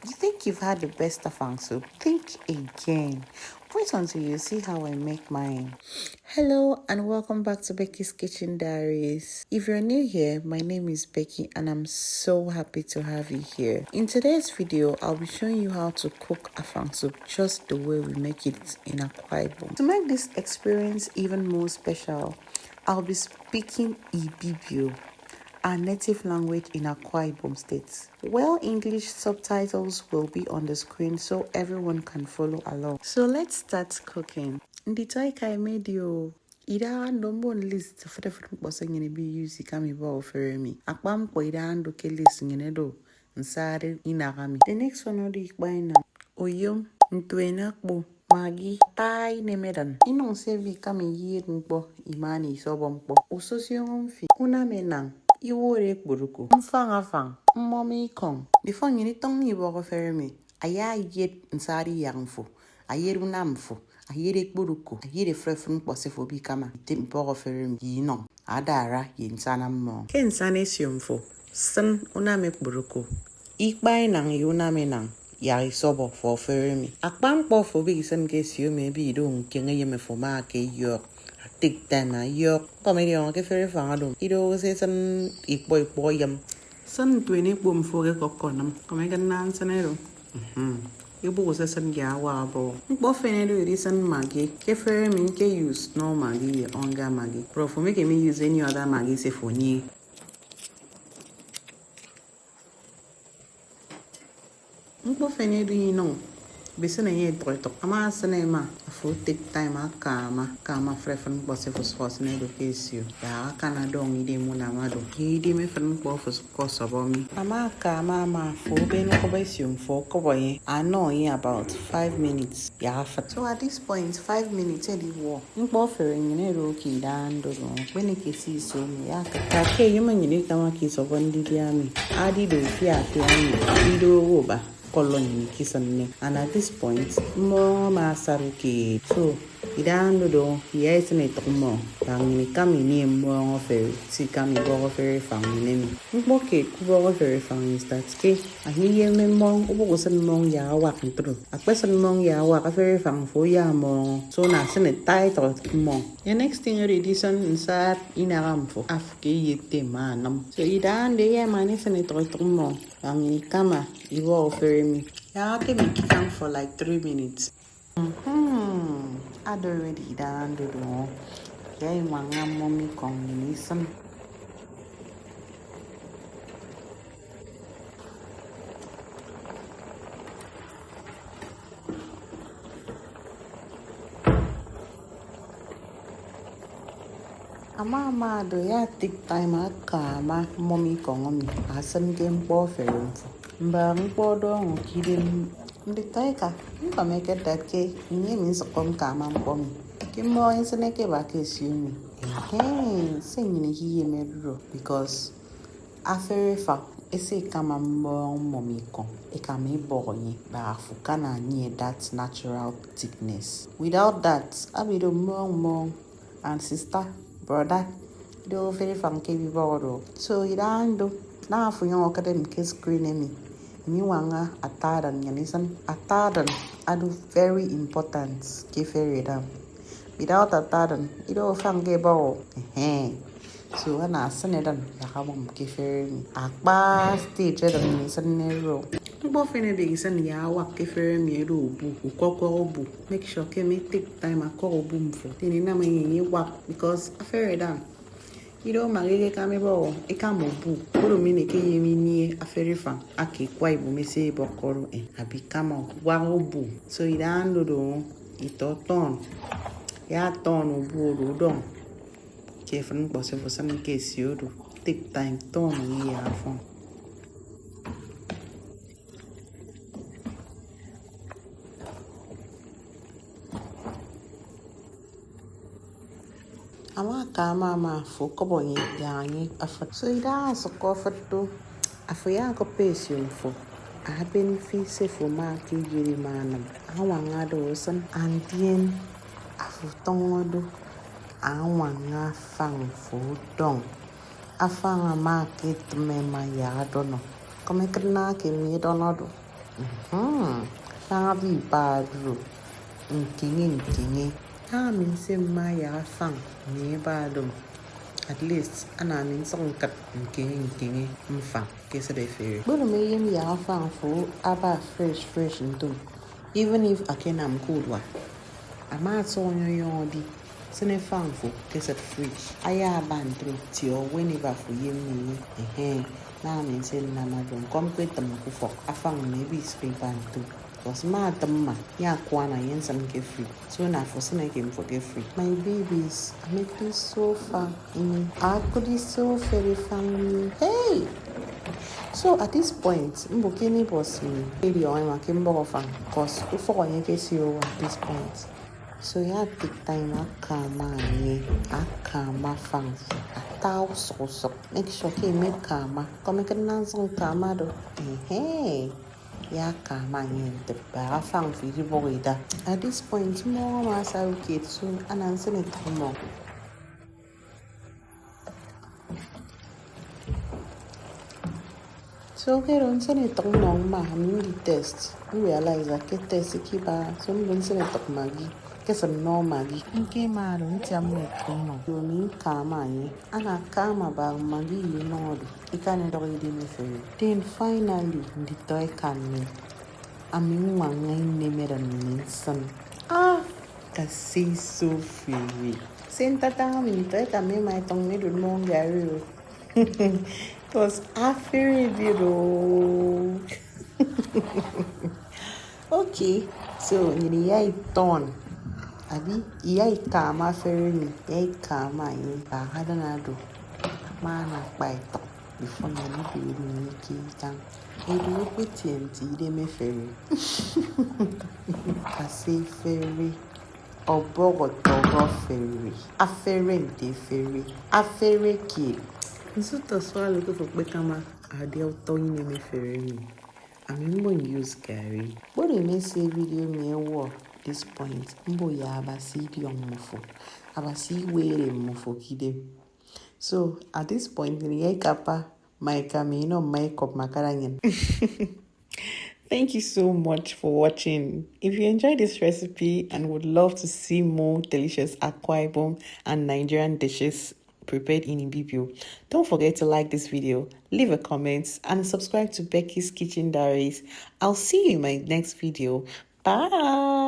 You think you've had the best Afang soup? Think again. Wait until you see how I make mine. Hello and welcome back to Becky's Kitchen Diaries. If you're new here, my name is Becky and I'm so happy to have you here. In today's video, I'll be showing you how to cook Afang soup just the way we make it in Akwa Ibom. To make this experience even more special, I'll be speaking Ibibio, our native language in Akwa Ibom State. Well, English subtitles will be on the screen so everyone can follow along. So let's start cooking. Ndi taika I made you. Ida number list for the different person ngene be use kami ba offer me. Akpam ko ida ando ke list ngene do. Nsare inagami. The next one odi ikbaina. Oyom ntwena kbo. Magi tai nemedan. Inong sevi kami yir nkbo imani sobompo. Usosio mfi. Una menang. Iwore kburuku. Afang. Mommy kong. Before you need tongue you walk me. Aya yet nsari yangfo. Ayeru namfo. Ayere kburuku. Ayere frefun posefo bi kama. Timpo fermi. Yino. Adara yinsana mo. Ken sane siumfo. San uname kburuku. Ikbai nang yuname nang. Yari sobo for fermi. Akbang po for big san case you maybe don't kenga yeme for ma ke york. Take time a york. Comedy on ke ferry fangado. Ido se san boy yam. San 20 boom for a coconum. Come again nansanero. You both as an yawa bro. Buffet is an maggie. Kefer mean ke use no maggie, onga maggie. Pro for making me use any other maggie say for me. Buffet do you know? Besen a year to ama cinema. A full take time a kama frefun bossifus was nedo case you. Ya canadong ide munamado. He de me friend boffus cost about me. Ama kama for ben obesium for coboy. I know in about 5 minutes. Ya so at this point 5 minutes eddie war. In buffering in a rookie down do when it kisses so me. Take human unique kiss of one didiami. Adi do fear Dido oba. Colony kisane. And at this point, more masaruki. So, idando do, yes, and it more. Tangini kami ni more of a si kami go very family. Mboke kubo very family starts ke. A hiye me mong ubusan mong ya wak through. A person mong ya wak a very fang for ya mong. So na send a title mong. The next thing edition inside in a ramfo. Afke yete manam. So idan de ya manis and it mong. Tangini kama. You will ferry me. Yeah, I'll make it for like 3 minutes. I'd already done the door. Yeah, you want a mommy combination. Mama, do ya take time at kama mommy kong me. I send game for ferry. Mbang podong kidim ndi taika nka make that ke nye means kom kama mpom kimmo insene ke ba ke siumi sing ni hiye medro because aferifa ese kama mommy kon e kama boy ba afukana nye that natural thickness. Without that abido mong and sister brother do very fam ke bi bodo so idando na afu yon okade ke screen me. Niwanga atadan yanisan atadan adu very important keferida. Without atadan ido fange bawo so ana sanedan yakabom keferi akba stage dan nisan nero bo fene be isan ya wa keferi mi ro bu ukoko obu make sure ke me take time akọ obu mfo tini na manyi wa because aferida Ido magege kamebo ekamobu oro mine ke yemi nie aferifa ake kwa ibu mese bokoro abikama warobu so idando do itoton ya ton obu do don ke fun bose fosan ke siodo take time ton ni afon ama kama foko boy yangi afat so ida so kofatu afuya ko pesio fo a benefit for ma ki yiri manam awanga do san antien afutongodo awanga fang fo dong afanga ma ki me ma ya do no come kana ki mi do no do Sabi badru. Nkingi. Min se ma ya Afang ni badum. At least ana min song kat nkingi mfa kesa de feri. Bulu me yem ya Afang fu aba fresh ntum. Even if akenam cold wa. Ama so yon bi. Sene fang fu kesa fridge. Aya bandru tio whenever fu yem ni. Na min se na madum complete tam ku fok Afang maybe spray bantu. Cause ma tamma ya kwana yen some get free. So na for some game for get free. My babies, I make this so fun. I could be so very funny. Hey! So at this point, mbokini boss me. Baby on my kimbo fan. Cause before I get you at this point. So ya take time akama fang. Atao so. Make sure ke make kama. Come make a kama do. Hey. Ya kama the Afang fiji boida. At this point, more masa okay soon and answer it more. So here on send it long ma the test. You realize that get test kiba so don't send it magi. Get some no magi. Okay ma don't tell me no. You mean kama ana kama ba magi you know. You can't already me for you. Then finally the toy can me. Amin wangai nemeran son. Kasi so free. Senta tangami to kami may tong me dun mong gari. Cause after biro. Okay, so yay ton. Abi yay kama ferry yay kama ba hadanado. Mana paito before you be ni tang. Edu petient de me ferry. Kasi ferry. Obogotogo ferry. Aferente ferry. Afereki. Nsuto swallow go for bekama. Adel toyine me ferry. Amimbo use Gary. What do you say video me war this point? Mbo ya abasi di mofo. Abasi were mofo kide. So at this point, ni kapa my camino makeup makarangen. Thank you so much for watching. If you enjoyed this recipe and would love to see more delicious Akwa Ibom and Nigerian dishes prepared in Ibibio, don't forget to like this video, leave a comment, and subscribe to Becky's Kitchen Diaries. I'll see you in my next video. Bye!